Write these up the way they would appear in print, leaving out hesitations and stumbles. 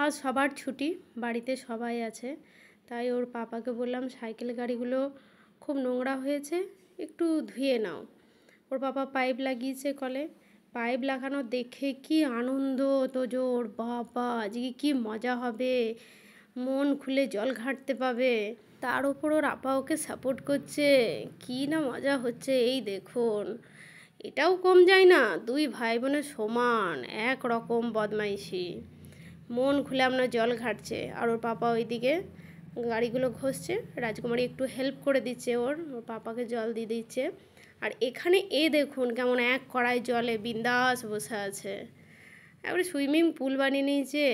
আজ সবার ছুটি, বাড়িতে সবাই আছে। তাই ওর পাপাকে বললাম সাইকেল গাড়িগুলো খুব নোংরা হয়েছে, একটু ধুয়ে নাও। ওর পাপা পাইপ লাগিয়েছে কলে। পাইপ লাগানো দেখে কি আনন্দ তোজোর, বাবা আজকে কি মজা হবে, মন খুলে জল ঘাঁটতে পাবে। তার উপর ওর আপা ওকে সাপোর্ট করছে, কি না মজা হচ্ছে। এই দেখুন, এটাও কম যায় না, দুই ভাই বোনের সমান এক রকম বদমাইশি। মন খুলে আপনার জল ঘাটছে, আর ওর পাপা ওইদিকে গাড়িগুলো ঘষছে। রাজকুমারী একটু হেল্প করে দিচ্ছে, ওর পাপাকে জল দিয়ে দিচ্ছে। আর এখানে দেখুন কেমন এক কড়াই জলে বিন্দাস বসে আছে, একবারে সুইমিং পুল বানিয়ে নিয়েছে।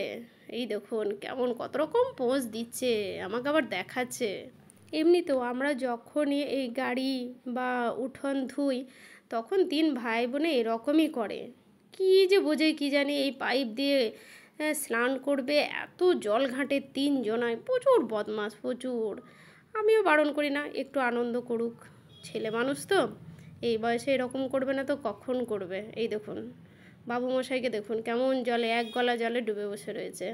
এই দেখুন কেমন কত রকম পোজ দিচ্ছে, আমাকে আবার দেখাচ্ছে। এমনিতেও আমরা যখনই এই গাড়ি বা উঠোন ধুই, তখন তিন ভাই বোনে এরকমই করে। কি যে বোঝে কি জানি, এই পাইপ দিয়ে স্নান করবে, এত জল ঘাঁটে তিনজনায়, প্রচুর বদমাশ প্রচুর। আমিও বারণ করি না, একটু আনন্দ করুক, ছেলে মানুষ তো, এই বয়সে এরকম করবে না তো কখন করবে। এই দেখুন বাবুমশাইকে দেখুন কেমন জলে, এক গলা জলে ডুবে বসে রয়েছে।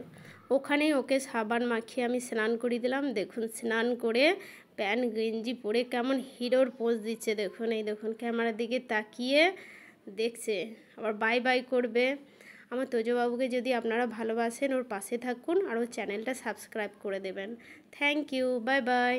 ওখানেই ওকে সাবান মাখিয়ে আমি স্নান করিয়ে দিলাম। দেখুন স্নান করে প্যান্ট গেঞ্জি পরে কেমন হিরোর পোজ দিচ্ছে। দেখুন এই দেখুন ক্যামেরার দিকে তাকিয়ে দেখছে, আবার বাই বাই করবে। আমার তোজবাবুকে যদি আপনারা ভালোবাসেন, ওর পাশে থাকুন আর ওর চ্যানেলটা সাবস্ক্রাইব করে দেবেন। Thank you, bye by.